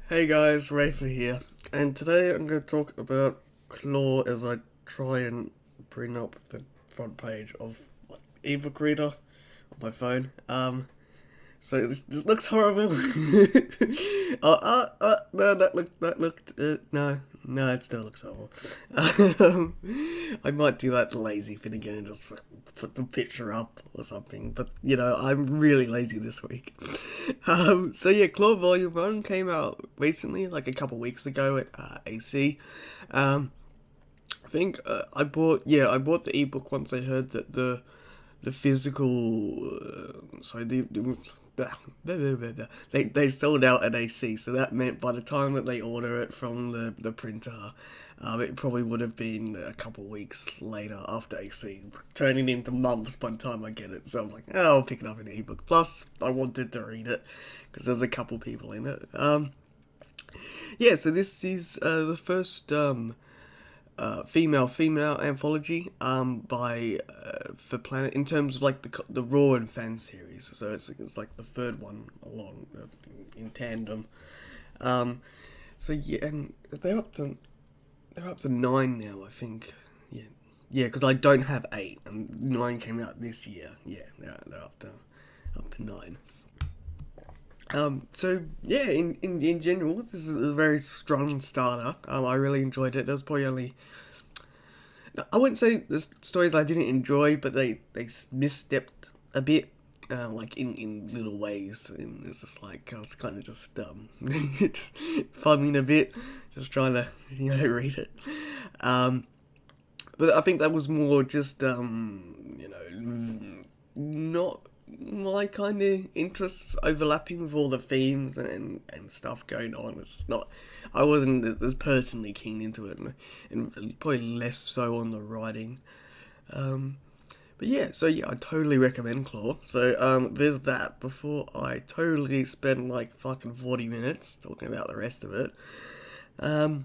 Hey guys, Reyfar here, and today I'm going to talk about Claw as I try and bring up the front page of ebook reader on my phone. So this looks horrible. No, no, it still looks horrible. Um, I might do that lazy thing again and just put the picture up or something, but I'm really lazy this week. So yeah, Claw Volume 1 came out recently, like a couple weeks ago at AC. I think I bought the ebook once I heard that the physical, they sold out at AC, so that meant by the time that they order it from the printer, it probably would have been a couple weeks later after AC, turning into months by the time I get it. So I'm like, oh, I'll pick it up in ebook. Plus, I wanted to read it because there's a couple people in it. Yeah, so this is the first female anthology by for Planet in terms of like the Raw and Fan series. So it's like the third one along in tandem. So yeah, and they're up to 9 now, I think. Yeah, because I don't have 8, and 9 came out this year. Yeah, they're up to 9. So yeah, in general, this is a very strong starter. I really enjoyed it. There's probably only, I wouldn't say the stories I didn't enjoy, but they misstepped a bit, like in little ways. And it's just like I was kind of just fumming a bit, just trying to read it. But I think that was more just not my kind of interests overlapping with all the themes and stuff going on. It's not, I wasn't as personally keen into it, and probably less so on the writing. But yeah, so yeah, I totally recommend Claw. So there's that before I totally spend like fucking 40 minutes talking about the rest of it. Oh,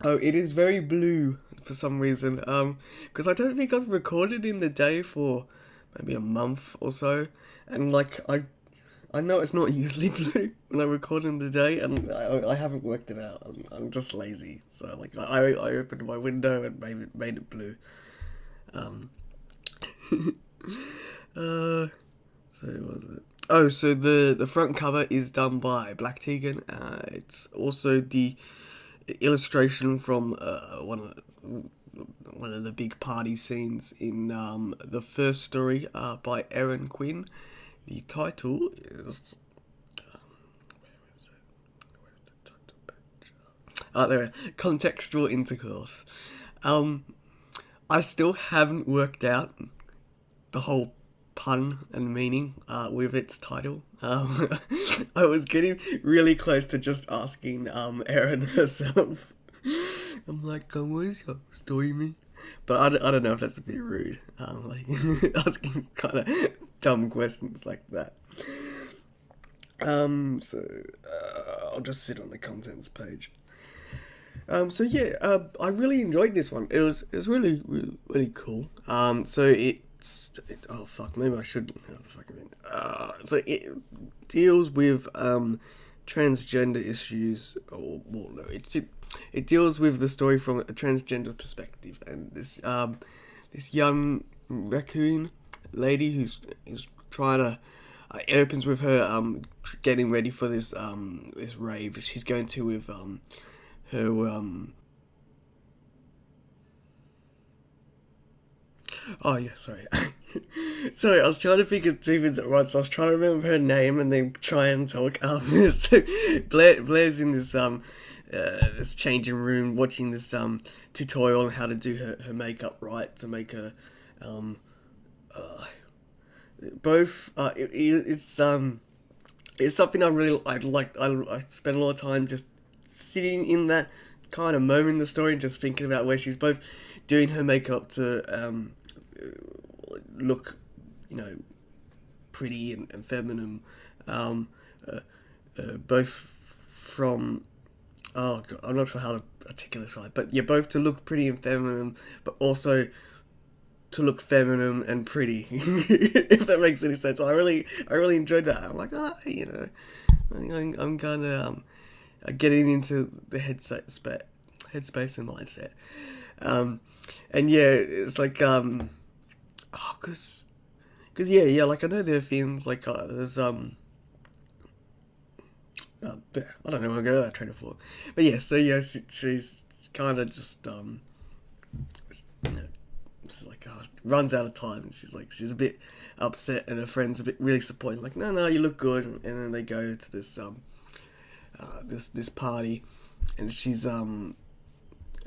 it is very blue for some reason. Because I don't think I've recorded in the day for maybe a month or so, and like I know it's not usually blue when I record in the day, and I haven't worked it out. I'm just lazy, so like I opened my window and made it blue. So what was it? Oh, so the front cover is done by Black Tegan. It's also the illustration from one of the big party scenes in the first story by Erin Quinn. The title is where's the title page? There, Contextual Intercourse. I still haven't worked out the whole pun and meaning with its title. I was getting really close to just asking Erin herself. I'm like, what does your story mean? But I don't know if that's a bit rude. Like asking kind of dumb questions like that. I'll just sit on the contents page. So yeah, I really enjoyed this one. It was really really cool. Oh fuck, maybe I should. So it deals with transgender issues. Or well, no, it deals with the story from a transgender perspective, and this young raccoon lady who's trying to. It opens with her getting ready for this rave she's going to with her oh yeah, sorry. Sorry, I was trying to think of 2 minutes at once. I was trying to remember her name and then try and talk. So Blair's in this changing room watching this tutorial on how to do her makeup right to make her both it's something I spend a lot of time just sitting in that kind of moment in the story and just thinking about where she's both doing her makeup to look, pretty and feminine, both from, oh god, I'm not sure how to articulate this right, but yeah, both to look pretty and feminine, but also look feminine and pretty, if that makes any sense. I really enjoyed that. I'm like, you know, I'm kind of getting into the headspace and mindset. And yeah, it's like, cause yeah, like I know there are things like there's I don't know, I'm going to that train of thought, but yeah, so yeah, she's kind of just you know, just like runs out of time, and she's a bit upset, and her friend's a bit really supporting, like, no, you look good, and then they go to this this party, and she's and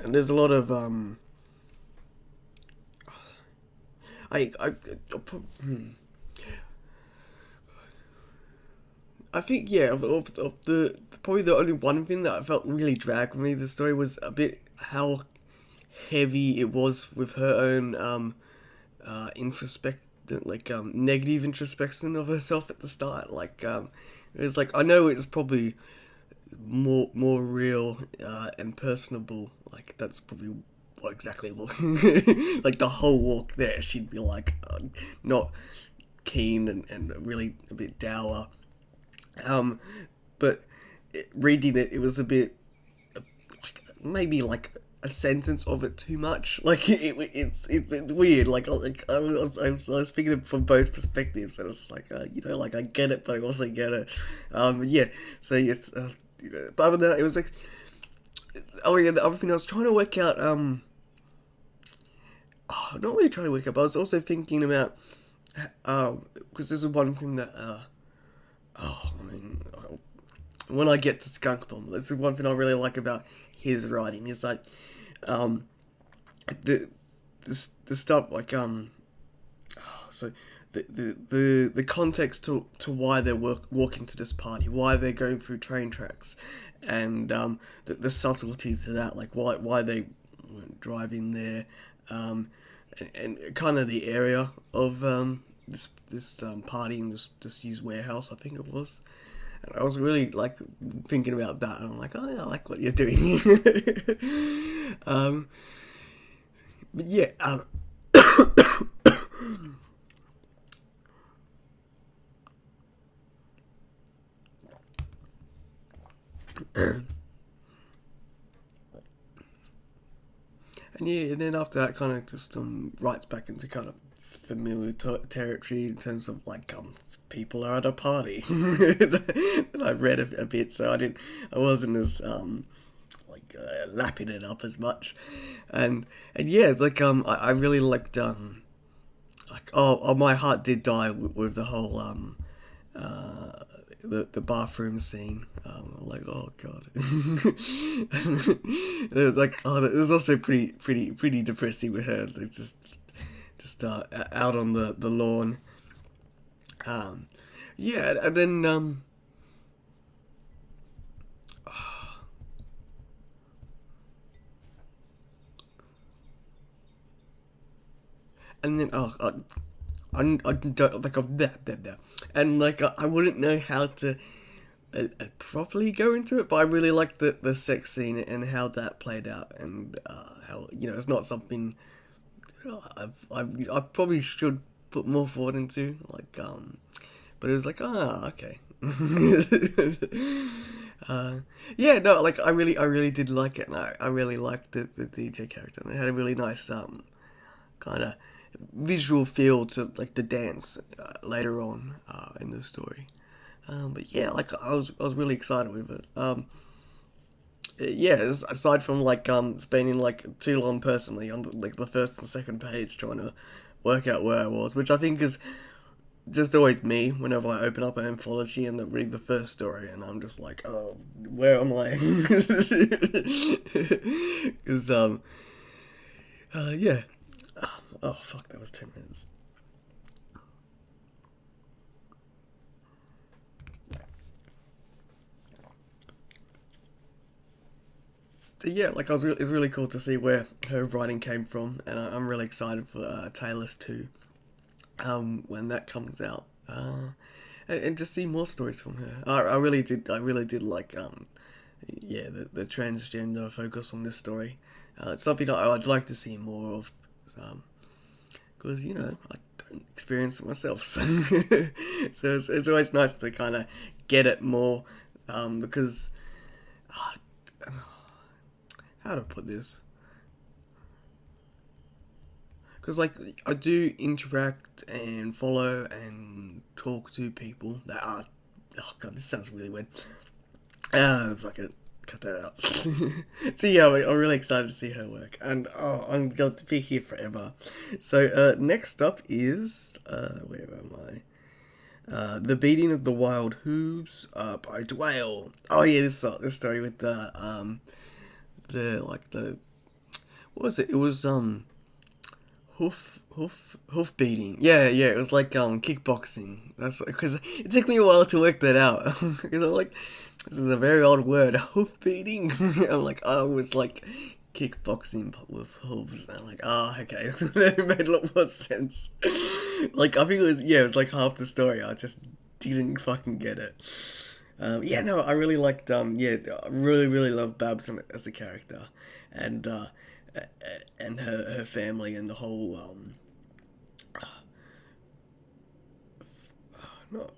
there's a lot of I think, yeah, of the probably the only one thing that I felt really dragged me the story was a bit how heavy it was with her own introspect like negative introspection of herself at the start. Like it was like, I know it's probably more real and personable. Like that's probably what exactly what like the whole walk there, she'd be like not keen and really a bit dour. But reading it was a bit like maybe like a sentence of it too much. Like it's weird. Like I was thinking it from both perspectives, and it's like you know, like I get it, but I also get it. Yeah. So yes. But other than that, it was like, oh yeah, the other thing I was trying to work out. Not really trying to work out, but I was also thinking about because this is one thing that when I get to Skunkbomb, this is one thing I really like about his writing. Is like, the stuff like so the context to why they're walking to this party, why they're going through train tracks, and the subtlety to that, like why they weren't driving there, and kind of the area of this party in this used warehouse, I think it was. And I was really like thinking about that, and I'm like, oh yeah, I like what you're doing. But yeah, and yeah, and then after that, kind of just writes back into kind of familiar territory in terms of like people are at a party that I've read a bit, so I wasn't as like lapping it up as much, and yeah, it's like I really liked like my heart did die with the whole the bathroom scene. Like, oh god. It was like, it was also pretty depressing with her. Like, just out on the lawn. Yeah, and then I don't like there, and like I wouldn't know how to properly go into it, but I really liked the sex scene and how that played out, and how, you know, it's not something I probably should put more thought into, like but it was like, okay. Yeah, no, like I really did like it, and I really liked the DJ character, and it had a really nice kind of visual feel to like the dance later on in the story. But yeah, like I was really excited with it. Yeah, aside from like spending like too long personally on like the first and second page trying to work out where I was, which I think is just always me whenever I open up an anthology and read the first story, and I'm just like, oh, where am I? Because yeah. Oh fuck, that was 10 minutes. So yeah, like it's really cool to see where her writing came from, and I'm really excited for Taylor's 2 when that comes out, and just see more stories from her. I really did like yeah, the transgender focus on this story. It's something that I'd like to see more of, because I don't experience it myself, so it's always nice to kind of get it more, because how do I put this? Because like I do interact and follow and talk to people that are, oh god, this sounds really weird. Fuck it. Cut that out. So yeah, I'm really excited to see her work, and I'm going to be here forever. So next up is where am I? The Beating of the Wild Hooves by Dwale. Oh yeah, this story with the what was it? It was hoof beating. Yeah, it was like kickboxing. That's because it took me a while to work that out. Because I'm like, this is a very old word, hoof beating. I'm like, oh, it's like kickboxing but with hooves. And I'm like, oh, okay, that made a lot more sense. Like I think it was like half the story. I just didn't fucking get it. Yeah, no, I really liked. I really love Babs as a character, and her family and the whole not.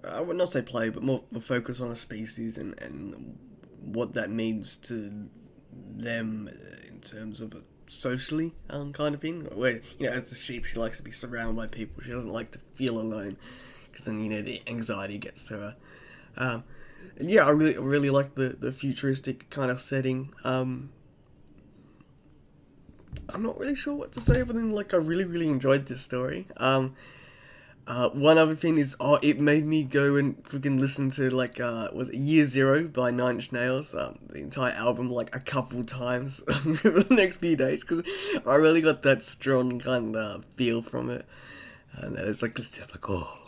I would not say play, but more focus on a species and what that means to them in terms of a socially kind of thing. Where as a sheep, she likes to be surrounded by people. She doesn't like to feel alone, because then the anxiety gets to her. And yeah, I really like the futuristic kind of setting. I'm not really sure what to say, but then like I really enjoyed this story. One other thing is, it made me go and freaking listen to was it Year Zero by Nine Inch Nails, the entire album like a couple times over the next few days, because I really got that strong kind of feel from it, and it's like this like, oh,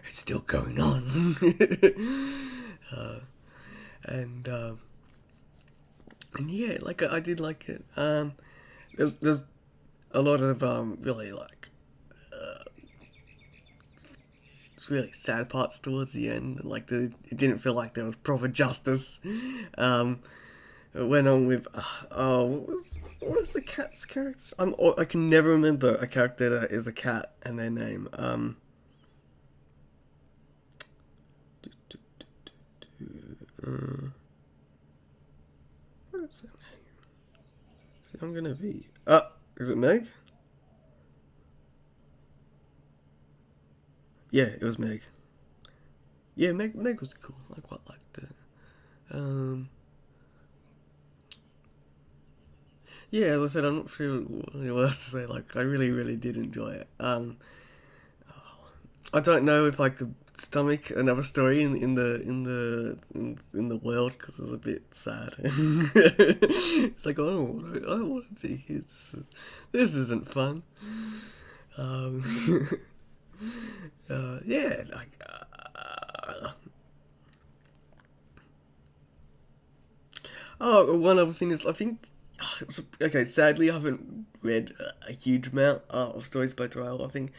it's still going on, and yeah, like I did like it. There's a lot of really like. Really sad parts towards the end. Like it didn't feel like there was proper justice. It went on with what was the cat's character? I can never remember a character that is a cat and their name. What is her name? See, I'm gonna be. Is it Meg? Yeah, it was Meg. Yeah, Meg was cool. I quite liked it. Yeah, as I said, I'm not sure what else to say. Like, I really did enjoy it. I don't know if I could stomach another story in the world, because it's a bit sad. It's like I don't want to be here. This isn't fun. Yeah, like. One other thing is, I think. Okay, sadly, I haven't read a huge amount of stories by Dwale.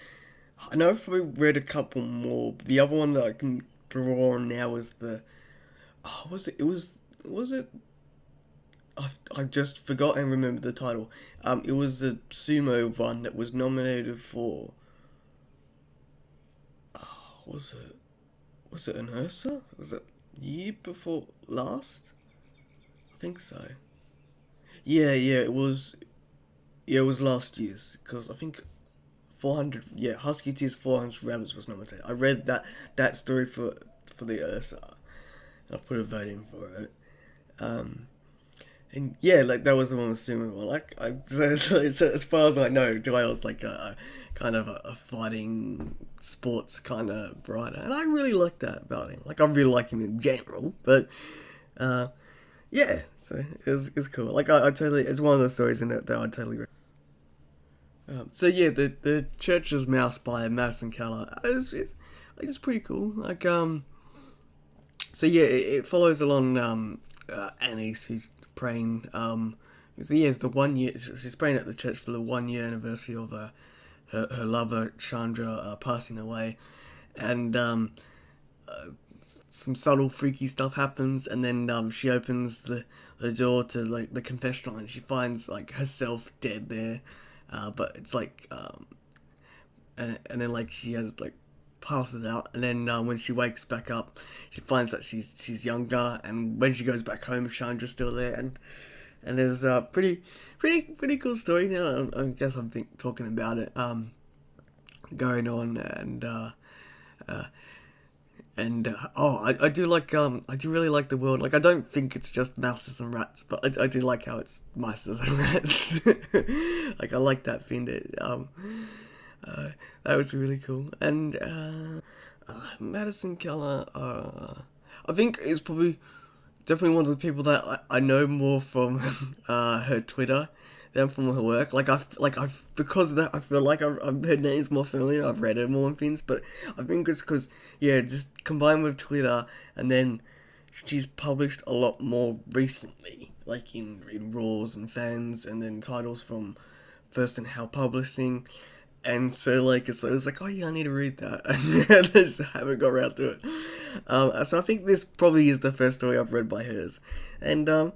I know I've probably read a couple more. The other one that I can draw on now is the. Oh, was it? Was it? I've just forgot and remembered the title. It was the sumo one that was nominated for. Was it an Ursa? Was it year before last? I think so. Yeah, it was. Yeah, it was last year's, because I think 400. Yeah, Husky Tears 400 Rabbits was nominated. I read that story for the Ursa. I put a vote in for it. And yeah, like that was the one with Sumo one. Like, so as far as I know, Dwale's like a kind of a fighting sports kind of writer, and I really like that about him. Like, I really like him in general, but yeah, so it's cool. Like, I totally, it's one of those stories in it that I totally. So yeah, the Church's Mouse by Madison Keller. It's pretty cool. Like so yeah, it follows along Annie, who's praying. It's the 1 year. She's praying at the church for the 1 year anniversary of her lover Chandra passing away, and some subtle freaky stuff happens, and then she opens the door to like the confessional, and she finds like herself dead there, but it's like and then like she has like passes out, and then when she wakes back up, she finds that she's younger, and when she goes back home, Chandra's still there, and there's a pretty cool story now. I guess I'm talking about it going on, and I do like I do really like the world. Like, I don't think it's just mouses and rats, but I do like how it's mice and rats. Like, I like that thing that that was really cool. And Madison Keller, I think is probably definitely one of the people that I know more from her Twitter than from her work. Because of that, I feel like her name's more familiar. I've read her more and things, but I think it's because, yeah, just combined with Twitter, and then she's published a lot more recently, like in Raws and Fans, and then titles from First and How Publishing. And so, like, so I was like, oh yeah, I need to read that. And I just haven't got around to it. So I think this probably is the first story I've read by hers. And, yeah,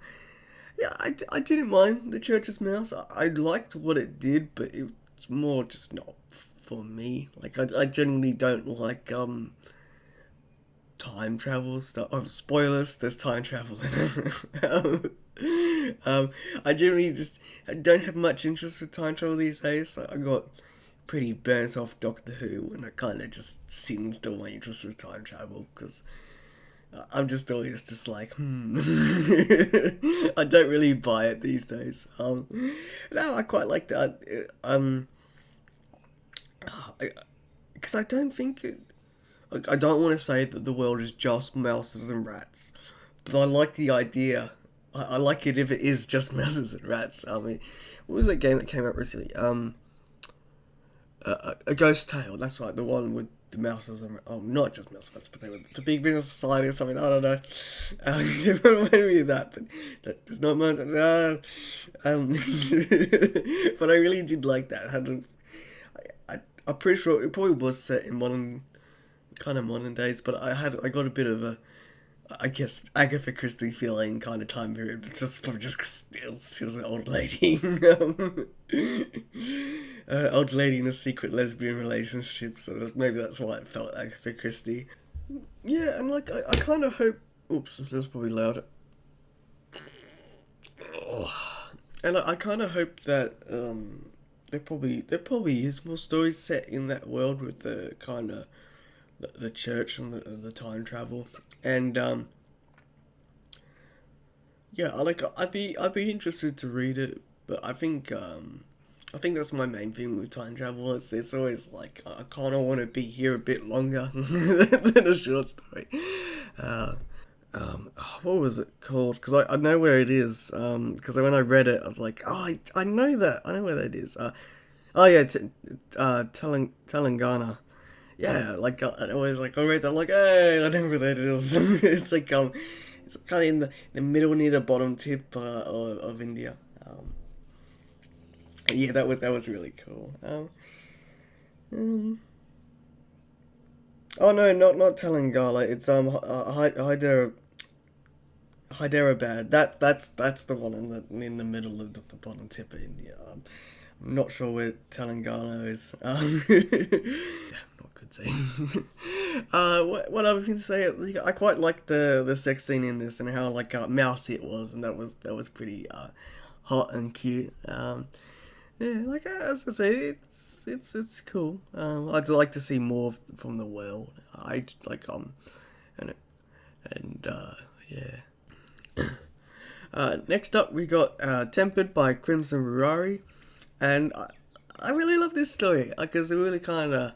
I didn't mind The Church's Mouse. I liked what it did, but it's more just not for me. Like, I generally don't like, time travel stuff. Oh, spoilers, there's time travel in it. I generally I don't have much interest with time travel these days. So I got pretty burnt off Doctor Who, and I kind of just singed all my interest with time travel, because I'm just always just like, I don't really buy it these days. No, I quite like that. Because I don't think it. Like, I don't want to say that the world is just mouses and rats, but I like the idea. I like it if it is just mouses and rats. I mean, what was that game that came out recently? A Ghost Tale. That's right, the one with the mouses and not just mouse rats, but they were the Big Business Society or something. I don't know. It reminded me of that, but that does not matter. But I really did like that. I'm pretty sure it probably was set in modern days, but I got a bit of a, I guess, Agatha Christie feeling kind of time period, but just probably just because she was an old lady. Old lady in a secret lesbian relationship, so maybe that's why it felt Agatha Christie. Yeah, and like, I kind of hope, oops, that was probably loud. And I kind of hope that there probably is more stories set in that world with the kind of the church and the time travel, and yeah, I'd be interested to read it, but I think that's my main thing with time travel. It's always like, I kind of want to be here a bit longer than a short story. What was it called? Because I know where it is. Because when I read it, I was like, oh, I know that. I know where that is. Telangana. Yeah, like, I always, like, I read that, I'm like, hey, I know where that is. It's like, it's kind of in the middle near the bottom tip of India. Yeah, that was really cool. Oh no, not Telangana. It's Hyderabad. That's the one in the middle of the bottom tip of India. I'm not sure where Telangana is. Not good saying. What I was going to say, I quite liked the sex scene in this, and how like mousy it was, and that was pretty hot and cute. Yeah, like, as I say, it's cool. I'd like to see more from the world. I like yeah. Next up, we got Tempered by Crimson Ruari, and I really love this story, because it's a really kind of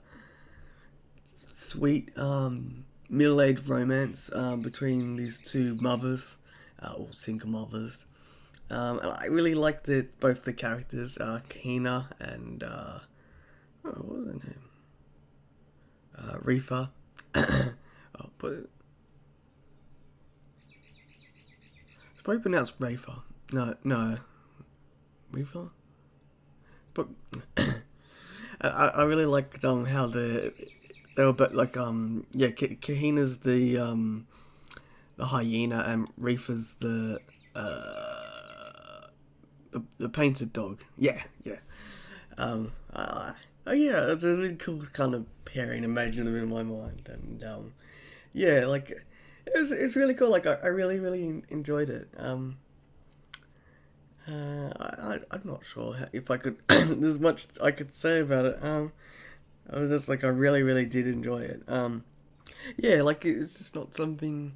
sweet middle-aged romance between these two mothers, or single mothers. And I really liked both the characters, Kahina and what was her name? Reyfar. But it's probably pronounced Reyfar. No, Reyfar. But I really liked how they were, but like Kahina's the hyena, and Reyfar's the the painted dog. Yeah. Yeah, it's a really cool kind of pairing, imagine them in my mind, and yeah, like it's really cool. Like I really enjoyed it. I'm not sure if I could. There's much I could say about it. I was just like I really did enjoy it. Yeah, like it's just not something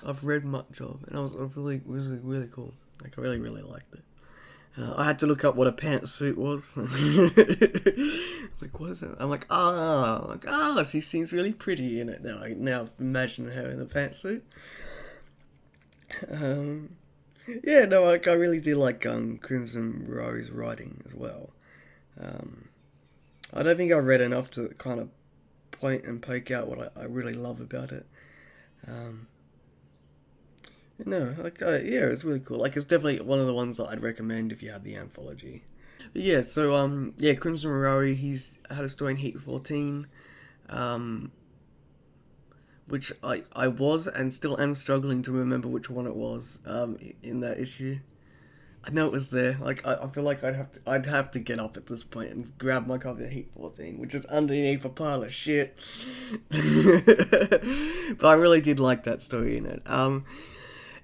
I've read much of, and I really cool. Like I really liked it. I had to look up what a pantsuit was. Like, what is it? I'm like, she seems really pretty in it now. I now imagine her in the pantsuit. Um, yeah, no, like I really do like Crimson Ruari's writing as well. Um, I don't think I've read enough to kind of point and poke out what I really love about it. Um, no, like yeah, it's really cool. Like it's definitely one of the ones that I'd recommend if you had the anthology. But yeah, so yeah, Crimson Ruari, he's had a story in Heat 14, um, which I was and still am struggling to remember which one it was in that issue. I know it was there. Like I feel like I'd have to get up at this point and grab my copy of Heat 14, which is underneath a pile of shit. But I really did like that story in it.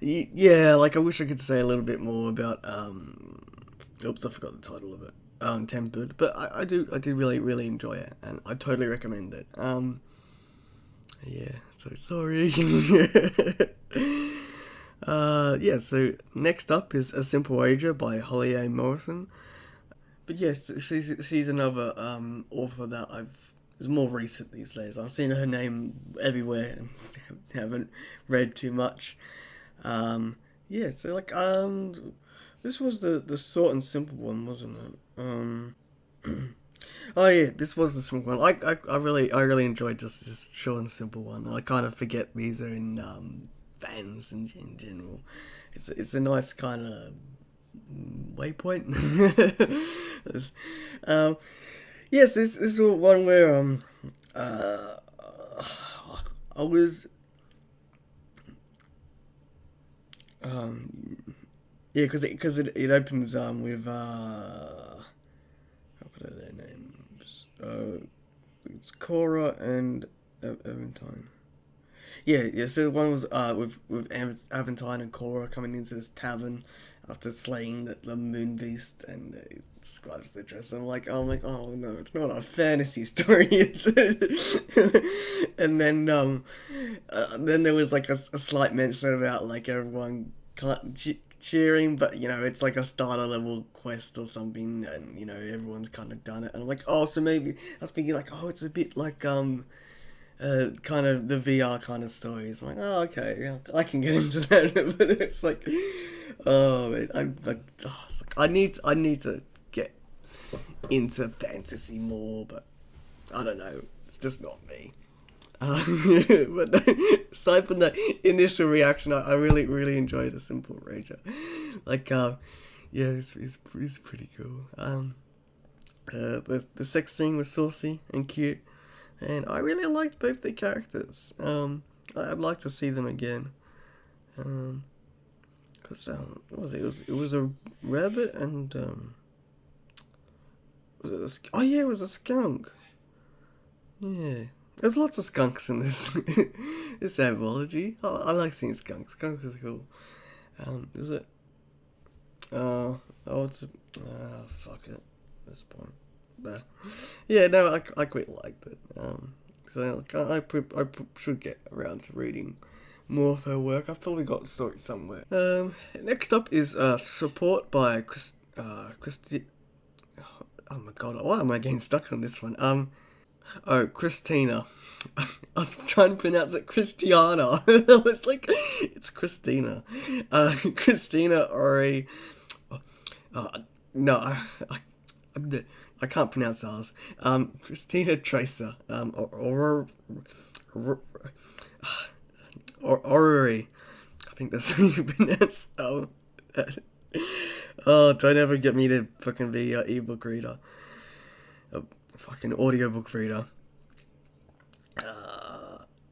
Yeah, like I wish I could say a little bit more about oops, I forgot the title of it. Tempered, but I do really enjoy it, and I totally recommend it. Yeah, so sorry. Yeah, so next up is A Simple Wager by Holly A. Morrison. But yes, she's another author that is more recent these days. I've seen her name everywhere and haven't read too much. Yeah, so like this was the short and simple one, wasn't it? Oh yeah, this was the simple one. I really enjoyed this short and simple one. I kind of forget these are in fans in general. It's a nice kind of waypoint. um, yes, this is one where uh, I was yeah, because it opens with what are their names? It's Cora and Aventine. Yeah. So the one was with Aventine and Cora coming into this tavern after slaying the moon beast, and it describes the dress. I'm like, oh no, it's not a fantasy story. It's and then there was like a slight mention about like everyone cheering, but it's like a starter level quest or something, and everyone's kind of done it, and I'm like, oh, so maybe I was thinking like, oh, it's a bit like kind of the VR kind of stories. I'm like, oh, okay, yeah, I can get into that, but it's like, oh, man, it's like, I need to get into fantasy more, but I don't know, it's just not me. But aside from that initial reaction, I really enjoyed A Simple Rager. Like, yeah, it's pretty cool. The sex scene was saucy and cute, and I really liked both the characters. I'd like to see them again. Cause what was it? It was a rabbit and oh yeah, it was a skunk. Yeah. There's lots of skunks in this this anthology. I like seeing skunks. Skunks is cool. Is it? It's fuck it. At this point, but yeah, no, I quite liked it. So I should get around to reading more of her work. I've probably got a story somewhere. Next up is Support by Kristina. Oh my god, why am I getting stuck on this one? Oh, Kristina. I was trying to pronounce it Christiana. I was like, it's Kristina. Kristina Orrery. No, I can't pronounce ours. Kristina Tracer. Orrery. I think that's how you pronounce. Oh, don't ever get me to fucking be an ebook reader. Fucking audiobook reader.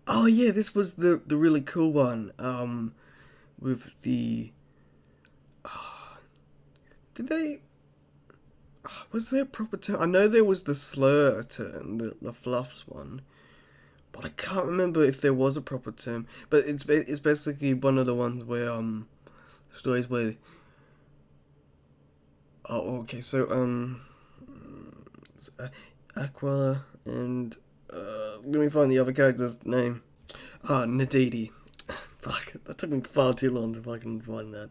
Oh yeah, this was the really cool one. with the... did they... was there a proper term? I know there was the slur term, the fluffs one, but I can't remember if there was a proper term. But it's basically one of the ones where stories where... oh, okay, so Aqua and let me find the other character's name. Nadidi. Fuck, that took me far too long to fucking find that.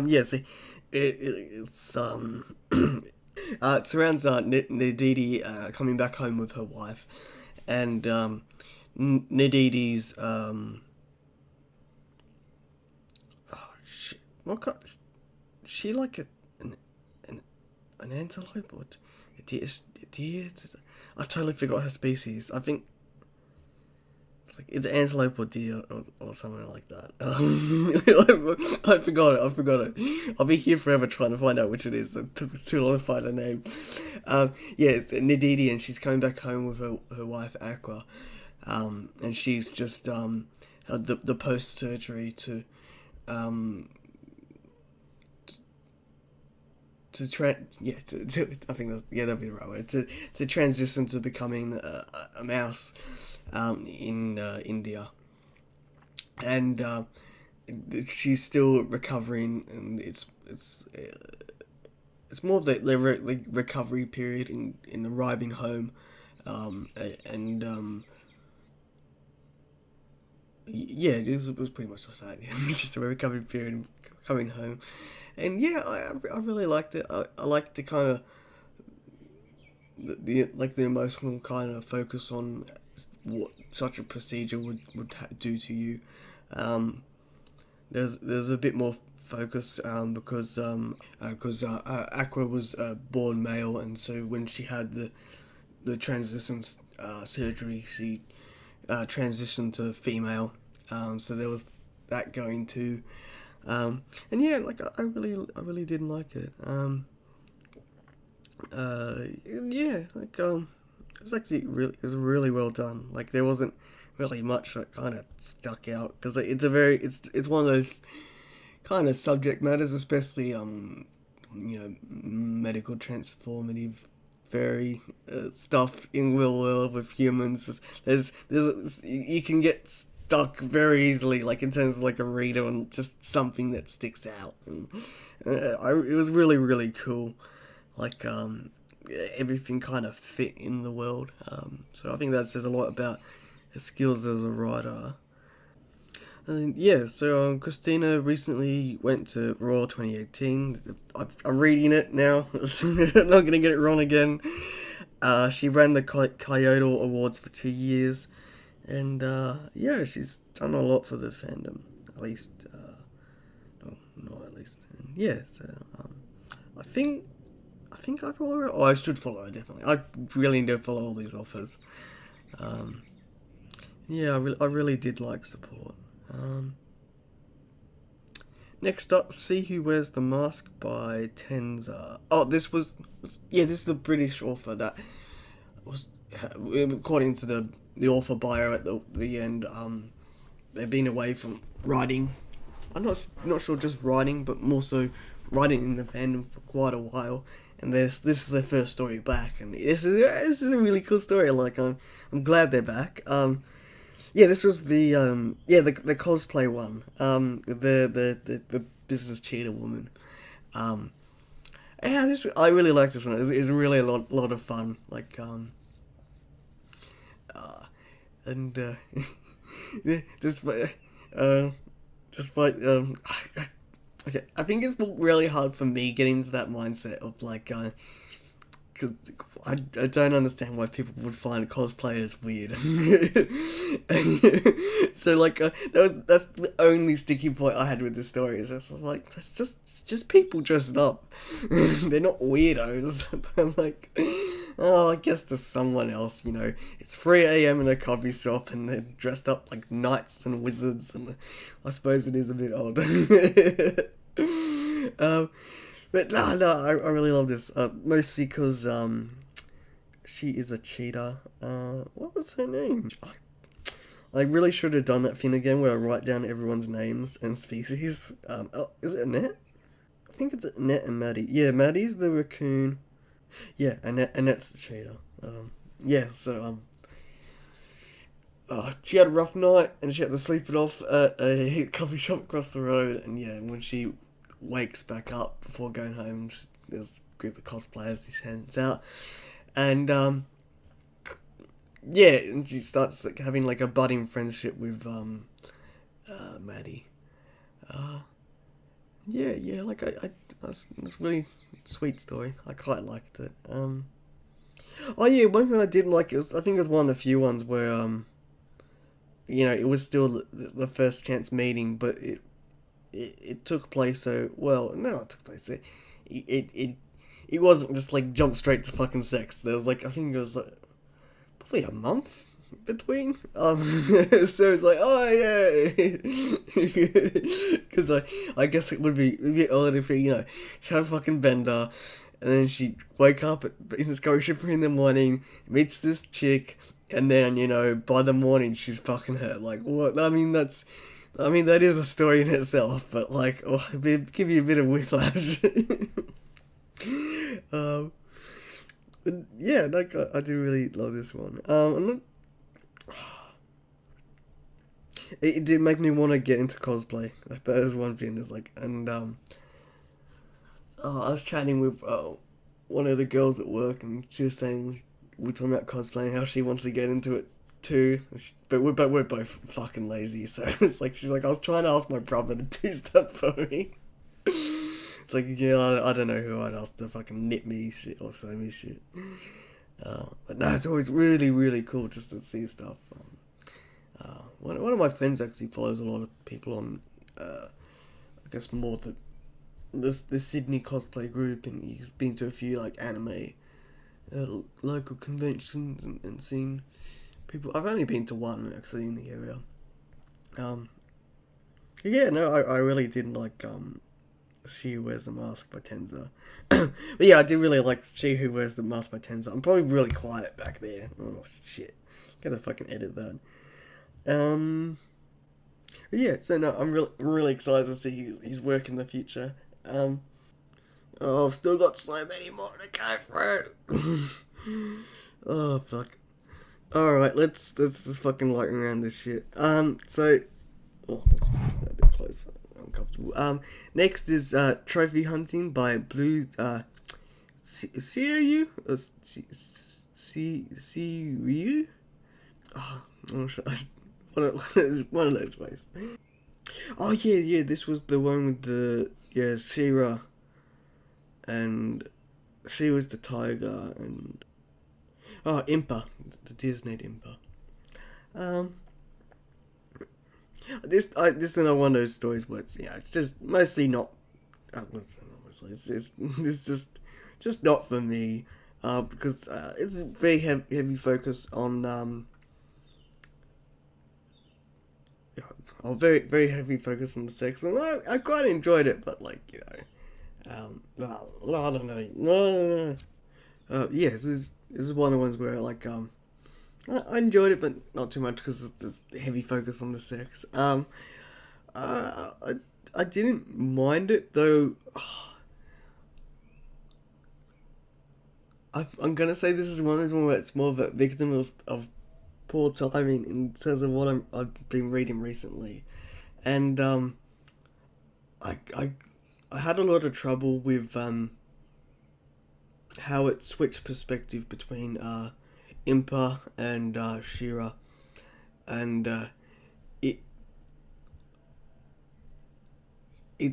Yeah, see, it's it surrounds Nadidi coming back home with her wife, and Nadidi's oh shit, what kind? She like an antelope or a deer? I totally forgot her species. I think it's antelope or deer or something like that. I forgot it. I'll be here forever trying to find out which it is. It took too long to find her name. Yeah, it's Nadidi, and she's coming back home with her wife Aqua, and she's just had the post surgery to I think that'd be the right word, to transition to becoming a mouse in India, and she's still recovering, and it's more of the recovery period in arriving home, yeah, it was pretty much just that. Just a recovery period and coming home. And yeah, I really liked it. I liked the kind of the emotional kind of focus on what such a procedure would do to you. There's a bit more focus because Aqua was born male, and so when she had the transition surgery, she transitioned to female. So there was that going too. And yeah, like I really didn't like it. Yeah, like it was really well done. Like there wasn't really much that kind of stuck out, because it's one of those kind of subject matters, especially medical transformative fairy stuff in real world with humans. There's you can get stuck very easily, like in terms of like a reader, and just something that sticks out. And it was really, really cool. Like everything kind of fit in the world. So I think that says a lot about his skills as a writer. And yeah, so Kristina recently went to Raw 2018. I'm reading it now. I'm not gonna get it wrong again. She ran the Kyoto Awards for 2 years. And yeah, she's done a lot for the fandom, at least. No, not at least. And yeah, so I think I follow her. Oh, I should follow her, definitely. I really need to follow all these authors. Yeah, I really did like support. Next up, See Who Wears the Mask by Tenza. Oh, this is the British author that was, according to the author bio at the end, they've been away from writing. I'm not sure just writing, but more so writing in the fandom for quite a while. And this is their first story back, and this is a really cool story. Like I'm glad they're back. Yeah, this was the the cosplay one. The business cheater woman. Yeah, I really like this one. It's really a lot of fun. Like and despite okay, I think it's really hard for me getting into that mindset of like because I don't understand why people would find cosplayers weird. So like that's the only sticky point I had with this story. Is it's like that's just people dressed up. They're not weirdos. But I'm like, oh, I guess to someone else, it's 3 a.m. in a coffee shop and they're dressed up like knights and wizards, and I suppose it is a bit odd. But no, I really love this. Mostly because she is a cheater. What was her name? I really should have done that thing again where I write down everyone's names and species. Is it Annette? I think it's Annette and Maddie. Yeah, Maddie's the raccoon. Yeah, Annette's the cheetah. Yeah, so, she had a rough night and she had to sleep it off at a coffee shop across the road. And yeah, when she wakes back up before going home, there's a group of cosplayers she hands out. And, yeah, and she starts like having like a budding friendship with Maddie. Yeah, like I that's really sweet story. I quite liked it. Oh yeah, one thing I did like is I think it was one of the few ones where it was still the first chance meeting, but it took place so well. No, it took place. It wasn't just like jump straight to fucking sex. There was like I think it was like probably a month between. So it's like, oh yeah, because I guess it would be a bit odd if she had a fucking bender, and then she wake up in the scholarship in the morning, meets this chick, and then by the morning she's fucking her. Like what? I mean that is a story in itself, but like give you a bit of whiplash. But yeah, like I do really love this one. It did make me want to get into cosplay. Like that is one thing. Is like, and I was chatting with one of the girls at work, and she was saying we're talking about cosplay and how she wants to get into it too. But we're both fucking lazy, so it's like she's like I was trying to ask my brother to do stuff for me. It's like, yeah, I don't know who I'd ask to fucking knit me shit or sew me shit. But no, it's always really, really cool just to see stuff. One of my friends actually follows a lot of people on, I guess more the Sydney cosplay group, and he's been to a few like anime local conventions and seen people. I've only been to one actually in the area. Yeah, no, I really did like She Who Wears the Mask by Tenza. But yeah, I do really like She Who Wears the Mask by Tenza. I'm probably really quiet back there. Oh shit. Gotta fucking edit that. But yeah, so no, I'm really excited to see his work in the future. I've still got so many more to go through. Oh fuck. Alright, let's just fucking lighten around this shit. So let's get a bit closer. Uncomfortable. Next is Trophy Hunting by BlueSeiryuu? BlueSeiryuu? Oh, I'm not sure. One of those ways. Oh yeah, this was the one with the Sierra, and she was the tiger, and Impa, the Disney Impa. This is another one of those stories where it's just mostly not. It's just not for me, because it's very heavy focus on very very heavy focus on the sex, and I quite enjoyed it, but like I don't know. No. This is one of the ones where like I enjoyed it, but not too much because there's heavy focus on the sex. I didn't mind it though. I'm gonna say this is one of those ones where it's more of a victim of poor timing in terms of what I've been reading recently, and I had a lot of trouble with how it switched perspective between Impa and Shira, and it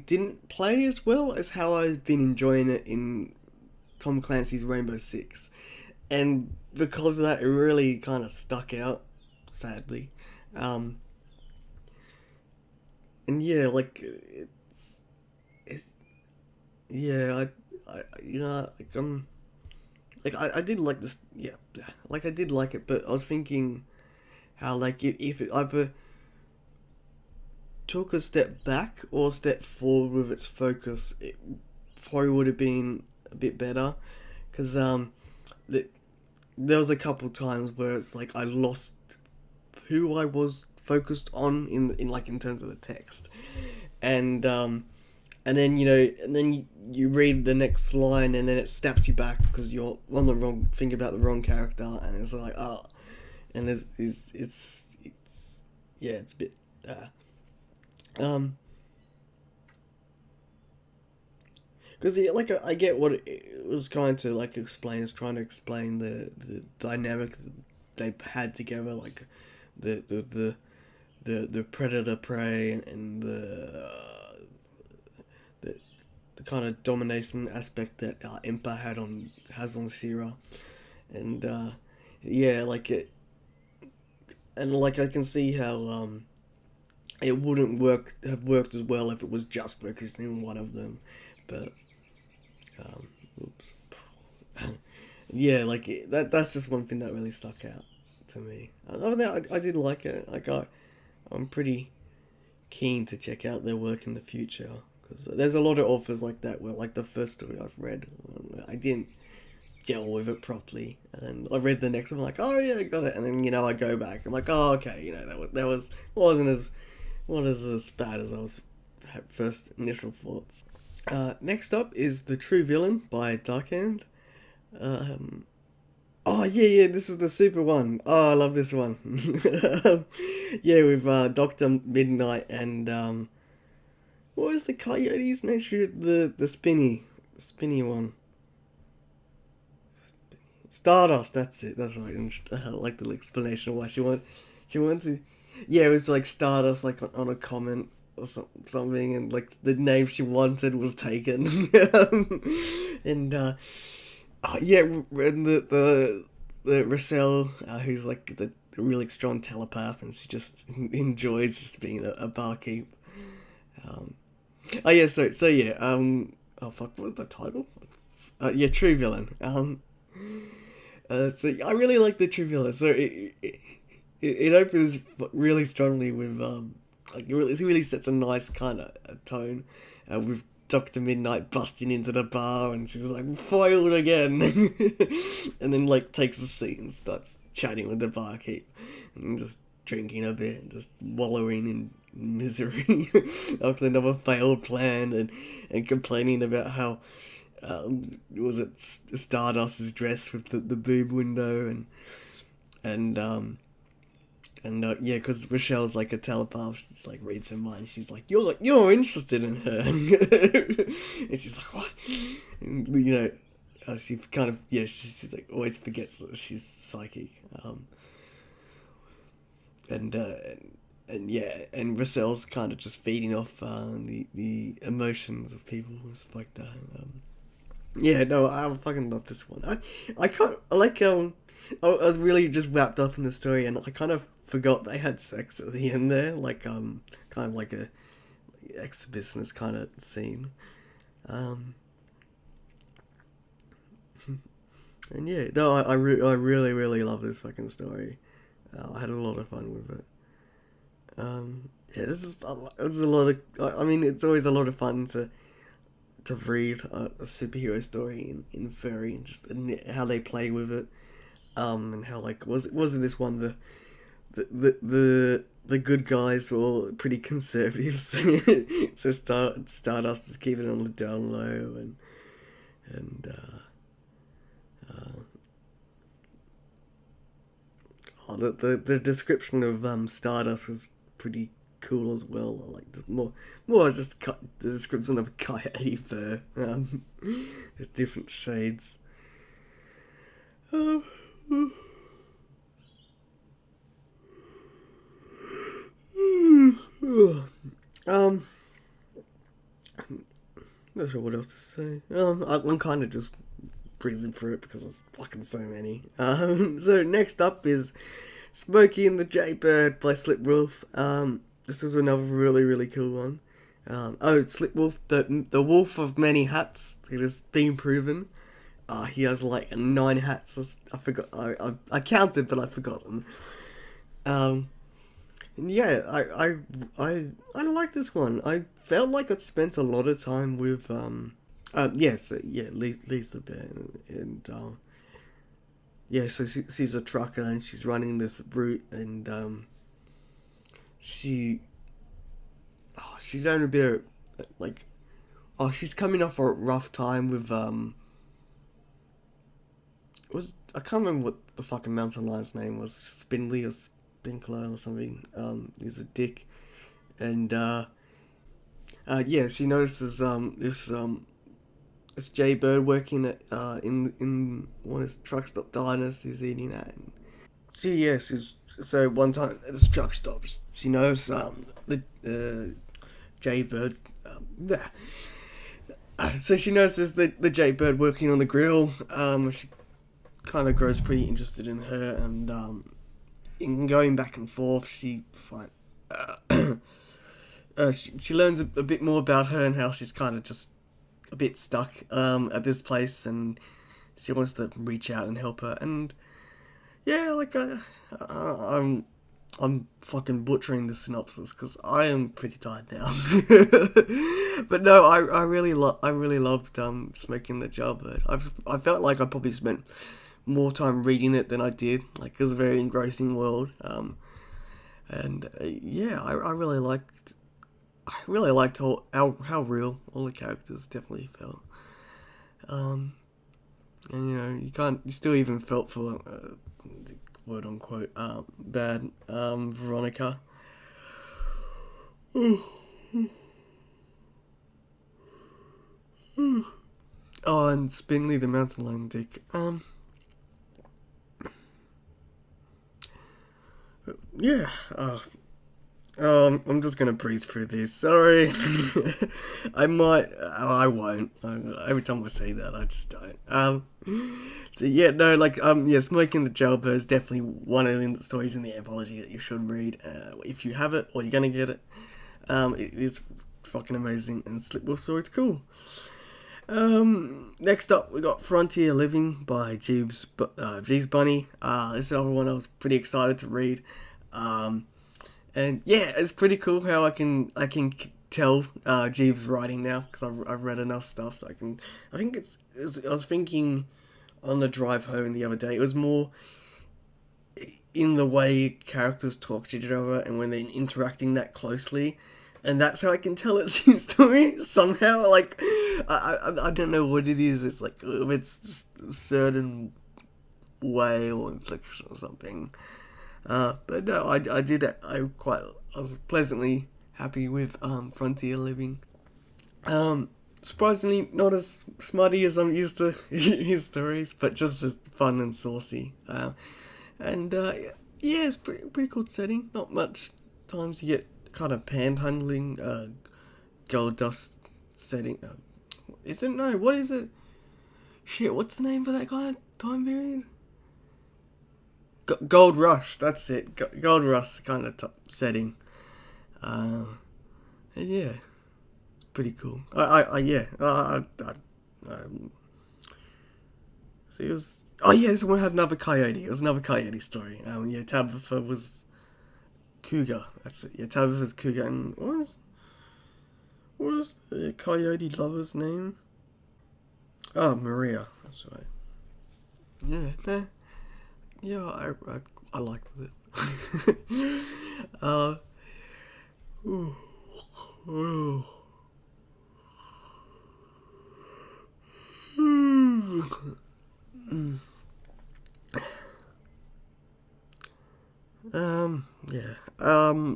didn't play as well as how I've been enjoying it in Tom Clancy's Rainbow Six, and because of that, it really kind of stuck out, sadly. And yeah, like it's yeah, I did like this, yeah, like I did like it, but I was thinking how like if it either took a step back or a step forward with its focus, it probably would have been a bit better, because there was a couple times where it's like I lost who I was focused on in terms of the text, and then you read the next line, and then it snaps you back because you're on the wrong, thinking about the wrong character, and it's like and it's yeah, it's a bit because I get what it was trying to explain. It's trying to explain the dynamic that they had together, like the predator prey and the kind of domination aspect that Impa has on Sierra, and yeah, I can see how it wouldn't have worked as well if it was just focusing on one of them, but oops. Yeah, that's just one thing that really stuck out to me. I did like it. I'm pretty keen to check out their work in the future, because there's a lot of authors like that where, like, the first story I've read, I didn't gel with it properly, and I read the next one, like, oh yeah, I got it, and then I go back, I'm like, oh okay, that wasn't as bad as I was at first initial thoughts. Next up is The True Villain by Darkhand. Oh yeah, this is the super one. Oh, I love this one. Yeah, with Dr. Midnight and what was the coyote's name? The spinny one. Stardust. That's it. That's right. And I like the explanation of why she wanted to. Yeah, it was like Stardust, like on a comment or something, and like the name she wanted was taken. And yeah, and the Rochelle, who's like the really strong telepath, and she just enjoys just being a barkeep. Oh yeah, so yeah, oh fuck, what was the title? Yeah, True Villain. So I really like the True Villain. So it opens really strongly with it really sets a nice kind of tone, with Dr. Midnight busting into the bar, and she's like, foiled again. And then takes a seat and starts chatting with the barkeep and just drinking a bit and just wallowing in misery after another failed plan, and complaining about how was it Stardust is dressed with the boob window, and yeah, because Rochelle's like a telepath, she just reads her mind. She's like, you're interested in her, and she's like, what? And she kind of she's like always forgets that she's psychic, and yeah, and Rochelle's kind of just feeding off the emotions of people and stuff like that. Yeah, no, I fucking love this one. I was really just wrapped up in the story, and I kind of forgot they had sex at the end there, kind of like a ex-business kind of scene. And yeah, no, I really, really love this fucking story. I had a lot of fun with it. Yeah, it's a lot of. I mean, it's always a lot of fun to read a superhero story in furry, and just how they play with it. And how wasn't this one the good guys were all pretty conservative, so Stardust is keeping it on the down low, and the description of Stardust was pretty cool as well. I like more just the description of a coyote fur. There's different shades. Not sure what else to say. I'm kind of just breezing through it because there's fucking so many. So next up is Smokey and the Jaybird by Slipwolf. This was another really, really cool one. Slipwolf, the wolf of many hats. It has been proven. He has 9 hats. I forgot. I counted, but I've forgotten. Yeah, I like this one. I felt like I spent a lot of time with Lisa Bear, and yeah, so she's a trucker and she's running this route, and she's having a bit of, like, she's coming off a rough time with, I can't remember what the fucking mountain lion's name was, Spindly or Spinkler or something. He's a dick. And, yeah, she notices, this Jaybird working at, in one of his truck stop diners he's eating at. And so one time at this truck stop, she knows, the Jaybird, so she notices the Jaybird working on the grill. She kind of grows pretty interested in her, and in going back and forth, she learns a bit more about her and how she's kind of just a bit stuck at this place, and she wants to reach out and help her. And yeah, like I'm fucking butchering the synopsis because I am pretty tired now. But no, I really loved Smoking the Jaybird. I felt like I probably spent more time reading it than I did. Like, it was a very engrossing world. Yeah, I really liked how real all the characters definitely felt. And you still even felt for quote unquote bad Veronica. Oh, and Spindly the mountain lion dick. Yeah. I'm just gonna breeze through this. Sorry. I might. I won't. Every time I say that, I just don't. So yeah, no, yeah, Smoking the Jaybird is definitely one of the stories in the anthology that you should read. If you have it or you're gonna get it, it's fucking amazing, and Slipwolf story's cool. Next up, we got Frontier Living by Jeeves Bunny. This is another one I was pretty excited to read. And yeah, it's pretty cool how I can tell Jeeves' writing now, because I've read enough stuff that I was thinking on the drive home the other day, it was more in the way characters talk to each other and when they're interacting that closely, and that's how I can tell it's his story somehow. Like, I don't know what it is. It's like, it's just a certain way or inflection or something. But no, I did it. I was pleasantly happy with Frontier Living. Surprisingly, not as smutty as I'm used to his stories, but just as fun and saucy. Yeah, it's pretty cool setting. Not much times you get kind of panhandling, gold dust setting. Is it? No, what is it? Shit, what's the name for that kind of time period? Gold Rush, that's it. Gold Rush kind of setting. And yeah, it's pretty cool. It was. Oh yeah, this one had another coyote. It was another coyote story. Yeah, Tabitha was cougar. That's it. Yeah, Tabitha's cougar. And what was the coyote lover's name? Oh, Maria. That's right. Yeah. Nah. Yeah, I liked it. Yeah.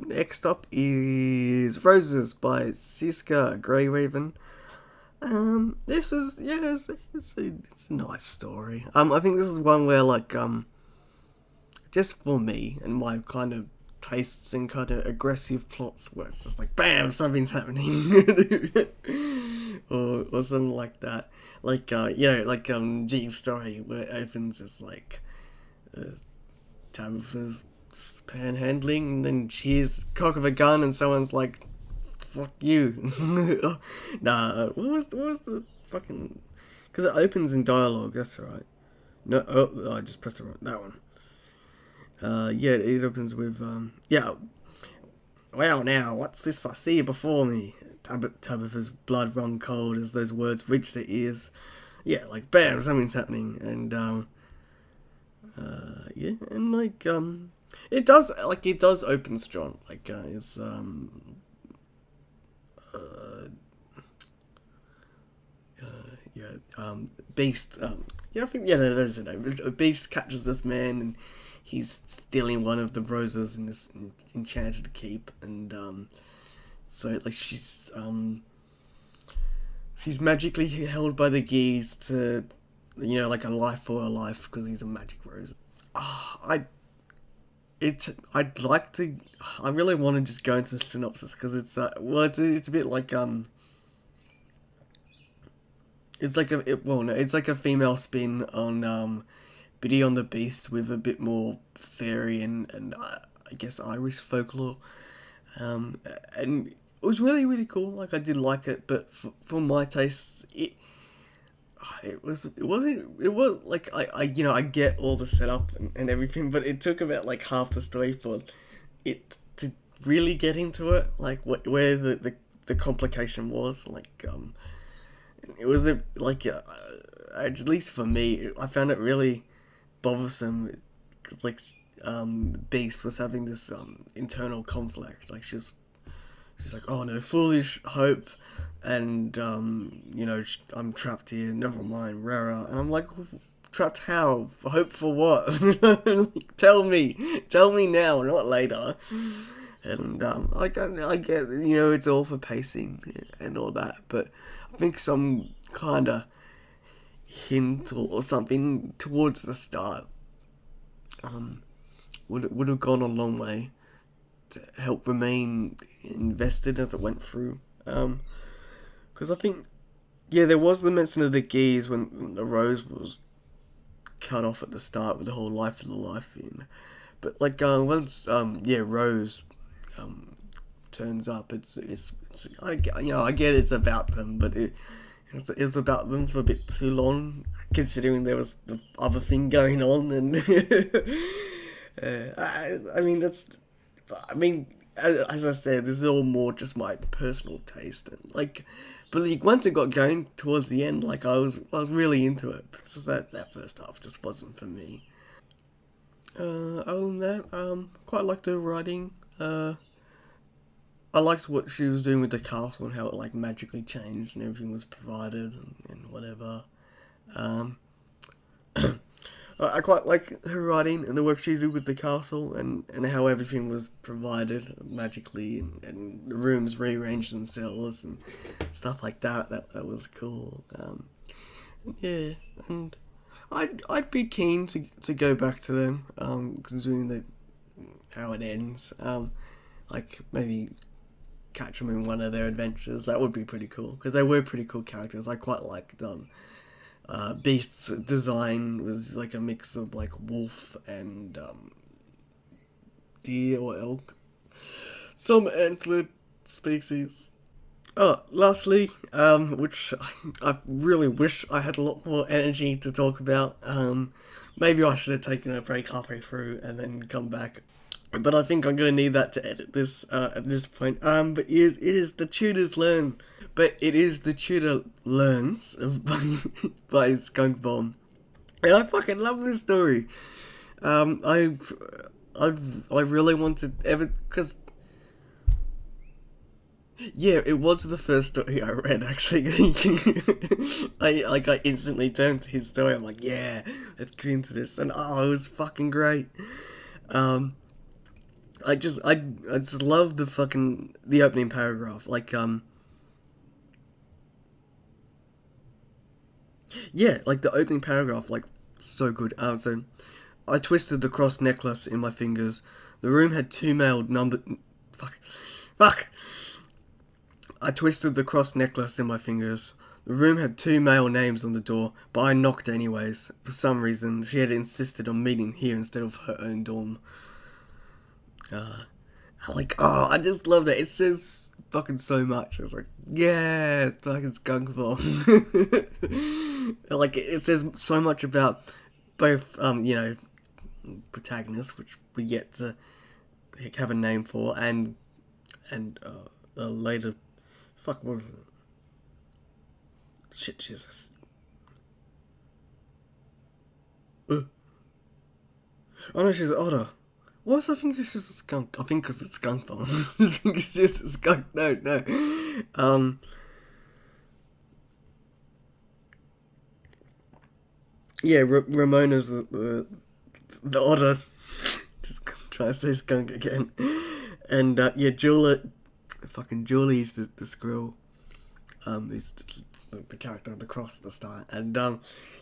Next up is Roses by Searska, GreyRaven. This is, yeah, it's a nice story. I think this is one where, like, just for me and my kind of tastes and kind of aggressive plots, where it's just like, bam, something's happening, or something like that. Like, Jeeves' story, where it opens as like Tabitha's panhandling, and then she hears cock of a gun, and someone's like, "Fuck you." Nah, what was the fucking? Because it opens in dialogue. That's right. No, I just pressed that one. Yeah, it opens with, well, now, what's this I see before me? Tabitha's blood run cold as those words reach their ears. Yeah, like, bam, something's happening. And, yeah, and, like, It does, like, it does open strong. Like, it's, yeah, Beast, yeah, I think, yeah, that is the name. Beast catches this man, and he's stealing one of the roses in this enchanted keep, and, so, like, she's magically held by the geese to, you know, like, a life for a life, because he's a magic rose. I'd like to, I really want to just go into the synopsis, because it's, well, it's a bit like, it's like it's like a female spin on, Beauty and the Beast with a bit more fairy and I guess Irish folklore, and it was really really cool. Like I did like it, but for my tastes, it was like I you know I get all the setup and everything, but it took about like half the story for it to really get into it, like where the complication was, like it was at least for me, I found it really bothersome. Like, Beast was having this internal conflict. Like she's like, oh no, foolish hope, and you know, I'm trapped here. Never mind, Rara. And I'm like, trapped how? Hope for what? tell me now, not later. And I get, you know, it's all for pacing and all that, but I think some kind of hint or something towards the start would have gone a long way to help remain invested as it went through. Because I think, yeah, there was the mention of the geese when the rose was cut off at the start with the whole life of the life thing. But like once yeah, Rose turns up, it's I get it's about them, but it was about them for a bit too long, considering there was the other thing going on, and I mean as I said, this is all more just my personal taste, and like, but like, once it got going towards the end, like I was really into it. So that first half just wasn't for me. Other than that, quite liked her writing. I liked what she was doing with the castle and how it like magically changed and everything was provided and whatever. Um, I quite like her writing and the work she did with the castle and how everything was provided magically and the rooms rearranged themselves and stuff like that. That was cool. Yeah, and I'd be keen to go back to them, considering how it ends. Like maybe catch them in one of their adventures. That would be pretty cool because they were pretty cool characters. I quite liked them. Beast's design was like a mix of like wolf and deer or elk, some antlered species. Oh, lastly, which I really wish I had a lot more energy to talk about. Maybe I should have taken a break halfway through and then come back. But I think I'm going to need that to edit this at this point. But it is The Tutors Learn. But it is The Tutor Learns by Skunkbomb. And I fucking love this story. I really wanted ever, because yeah, it was the first story I read actually. I instantly turned to his story. I'm like, yeah, let's get into this, and oh, it was fucking great. I just love the opening paragraph. Like, yeah, like the opening paragraph, like so good. So I twisted the cross necklace in my fingers. The room had two male number. Fuck. I twisted the cross necklace in my fingers. The room had two male names on the door, but I knocked anyways. For some reason, she had insisted on meeting here instead of her own dorm. I just love that. It says fucking so much. I was like, yeah, fucking Skunkbomb. Like, it says so much about both, protagonists, which we get to have a name for, and the later, what was it? Shit, Jesus. Oh no, she's Otter. What was I think it's just a skunk? I think because it's Skunkbomb. I think it's just a skunk. No. Yeah, Ramona's the otter. Just trying to say skunk again. And yeah, Julie's the squirrel. Is the character of the cross at the start. And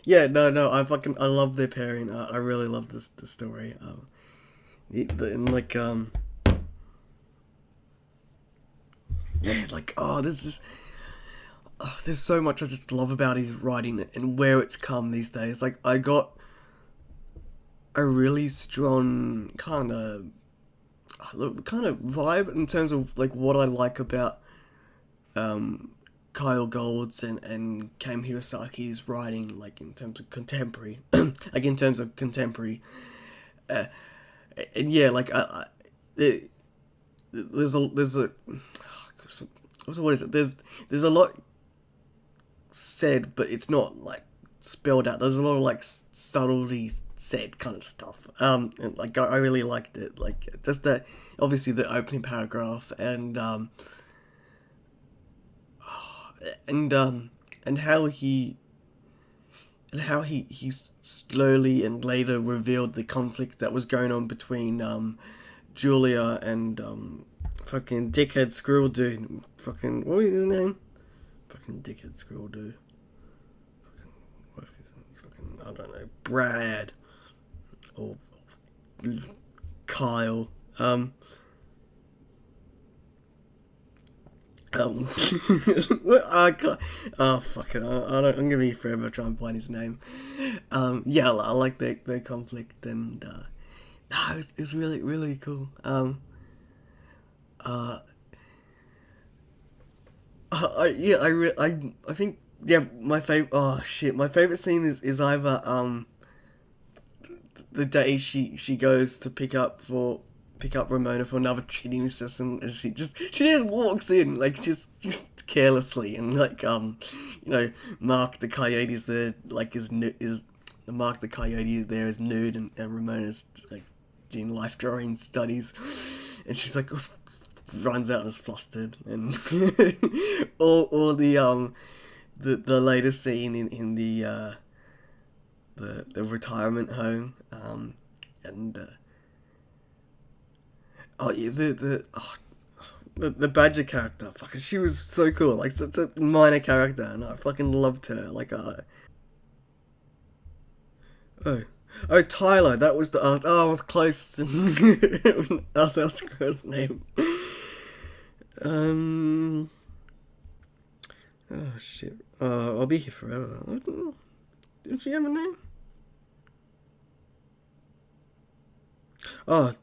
yeah, no, I love their pairing. I really love the story. And like yeah, like there's so much I just love about his writing and where it's come these days. Like, I got a really strong kind of vibe in terms of like what I like about Kyle Gold's and Cam Hirosaki's writing, like in terms of contemporary, and yeah, like there's a so what is it? There's a lot said, but it's not like spelled out. There's a lot of like subtlety said kind of stuff. And like I really liked it. Like just that, obviously the opening paragraph and how he slowly and later revealed the conflict that was going on between Julia and fucking dickhead squirrel dude. Fucking what was his name? Fucking dickhead squirrel dude. What's his name? Fucking I don't know. Brad or Kyle. I can't, oh fuck it! I'm gonna be forever trying to find his name. Yeah, I like their conflict, and no, it's really cool. I think yeah, my favorite scene is either the day she goes to pick up Ramona for another cheating session, and she just walks in like just carelessly, and like Mark the Coyote is there like is Mark the Coyote there is nude, and Ramona's like doing life drawing studies, and she's like runs out and is flustered, and all the later scene in the retirement home, and oh yeah, the Badger character, fucking, she was so cool, like such a minor character, and I fucking loved her. Like, oh, Tyler, that was the I was close to that's the girl's name. Oh shit. I'll be here forever. Did she have a name? Oh,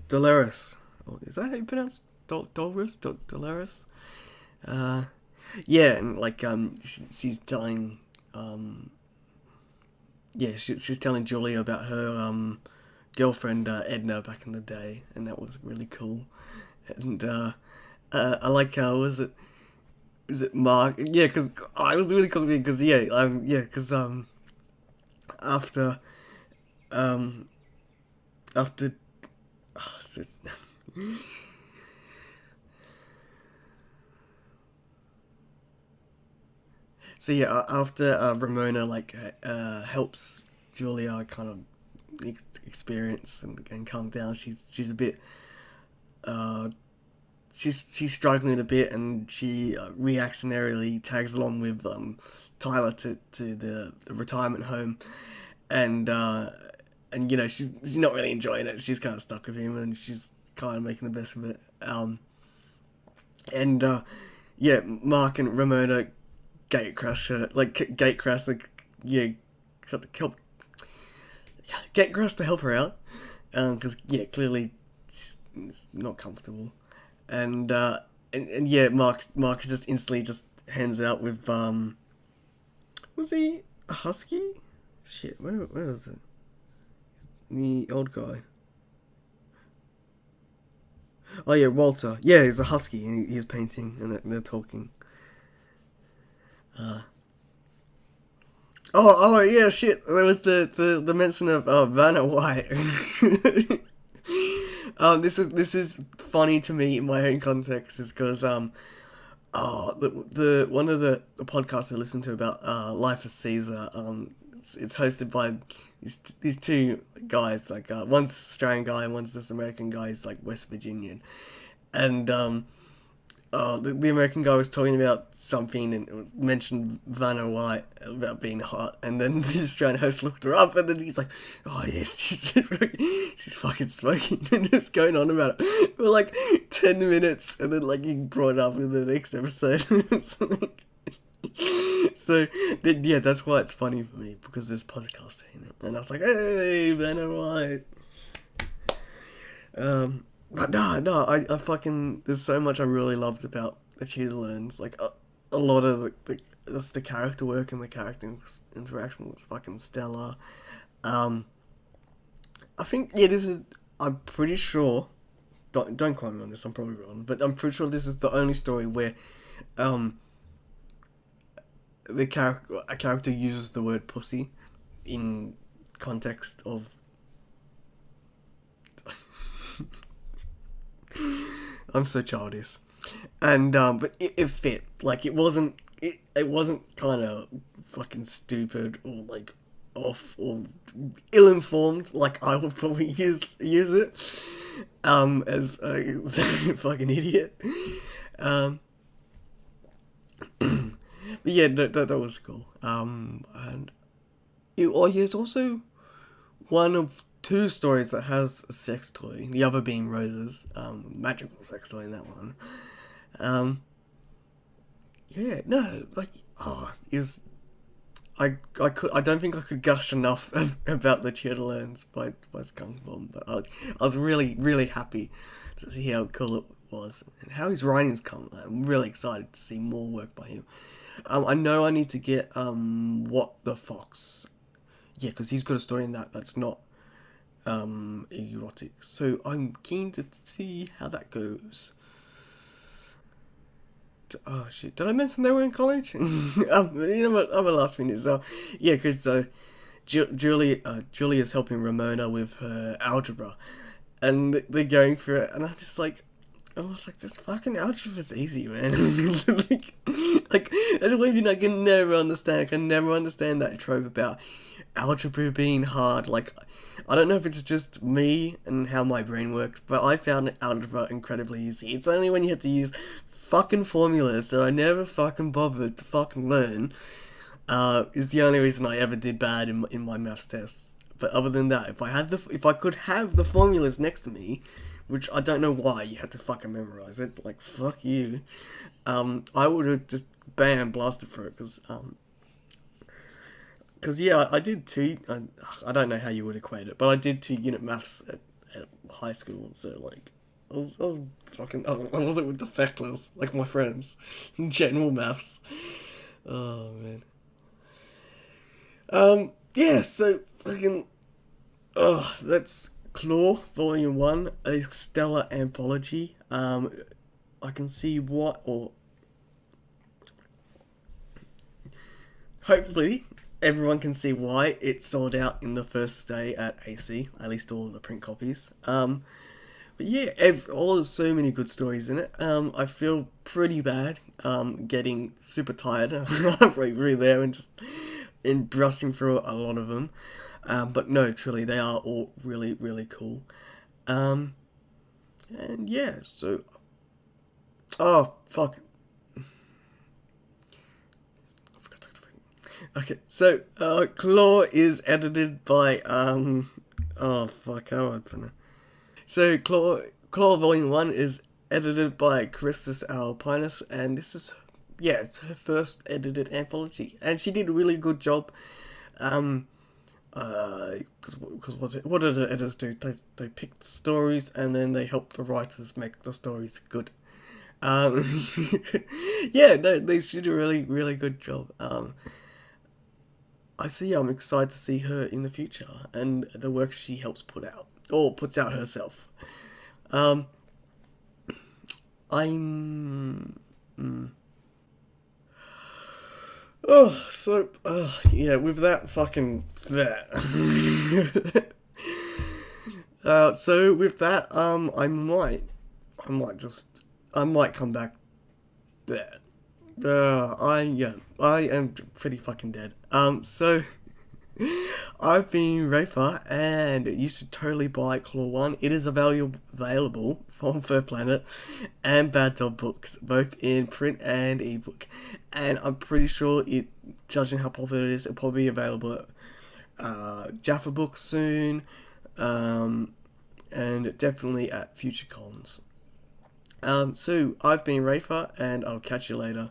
Dolores. Oh, is that how you pronounce Dolores? Dolores? Yeah, and like she's telling she's telling Julia about her girlfriend Edna back in the day, and that was really cool. And I like how was it Mark? Yeah, because I was really cool because because after after so yeah, after Ramona like helps Julia kind of experience and calm down, she's a bit she's struggling a bit, and she reactionarily tags along with Tyler to the retirement home, and she's not really enjoying it. She's kind of stuck with him, and she's kind of making the best of it. Mark and Ramona gatecrash her, gatecrash to help her out, because clearly she's not comfortable, and Mark just instantly just hands out with was he a husky? Shit, where was it? The old guy. Oh yeah, Walter. Yeah, he's a husky, and he's painting, and they're talking. Oh yeah, shit. There was the mention of Vanna White. This is funny to me in my own context, is because the one of the podcasts I listen to about Life of Caesar, it's hosted by these two guys, like one's this Australian guy and one's this American guy. He's like West Virginian, and the American guy was talking about something and it mentioned Vanna White about being hot, and then the Australian host looked her up, and then he's like, "Oh yes, she's fucking smoking," and just going on about it for like 10 minutes, and then like he brought it up in the next episode. So then, yeah, that's why it's funny for me, because there's podcast in it, and I was like, "Hey, Vanna White." But no, I fucking, there's so much I really loved about the Tutor Learns. Like, a lot of the character work and the character interaction was fucking stellar. I think, yeah, I'm pretty sure, don't quote me on this, I'm probably wrong, but I'm pretty sure this is the only story where, a character uses the word pussy in context of I'm so childish, and but it fit. Like, it wasn't kind of fucking stupid or like off or ill-informed like I would probably use it as a fucking idiot. But yeah, that was cool. And it's also one of two stories that has a sex toy, the other being Rose's magical sex toy in that one. Yeah, no, like, I don't think I could gush enough about the Tutor Learns by Skunkbomb, but I was really, really happy to see how cool it was and how his writing's come. I'm really excited to see more work by him. I know I need to get What the Fox, yeah, because he's got a story in that's not erotic, so I'm keen to see how that goes. Oh shit, did I mention they were in college? You know what, other last minute, so yeah, because Julie is helping Ramona with her algebra, and they're going through it, and I was like, this fucking algebra's easy, man. like that's one thing I can never understand. I can never understand that trope about algebra being hard. Like, I don't know if it's just me and how my brain works, but I found algebra incredibly easy. It's only when you have to use fucking formulas that I never fucking bothered to fucking learn, is the only reason I ever did bad in my maths tests. But other than that, if I could have the formulas next to me, which I don't know why you had to fucking memorize it, like, fuck you, I would have just blasted through it, because yeah, I did two, I don't know how you would equate it, but I did 2-unit maths at high school, so like, I was fucking, I wasn't with the feckless, like my friends, general maths. Oh man. Yeah, so fucking, that's Claw, Volume 1, a stellar anthology. I can see hopefully everyone can see why it sold out in the first day at AC, at least all the print copies. But yeah, so many good stories in it. I feel pretty bad, getting super tired halfway through there and just brushing through a lot of them. But no, truly, they are all really, really cool. And yeah, so... Oh, fuck. Okay, so, Claw is edited by, oh, fuck, how do I pronounce it? So, Claw Volume 1 is edited by Kirisis Alpinus, and this is, yeah, it's her first edited anthology. And she did a really good job, because what did the editors do? They picked the stories, and then they helped the writers make the stories good. Yeah, no, they did a really, really good job. I'm excited to see her in the future, and the work she helps put out, or puts out herself. Yeah, with that. So with that, I might come back. There. I am pretty fucking dead. So I've been Reyfar, and you should totally buy Claw 1. It is available from Third Planet and Bad Dog Books, both in print and ebook. And I'm pretty sure judging how popular it is, it'll probably be available at Jaffa Books soon, and definitely at future cons. So I've been Reyfar, and I'll catch you later.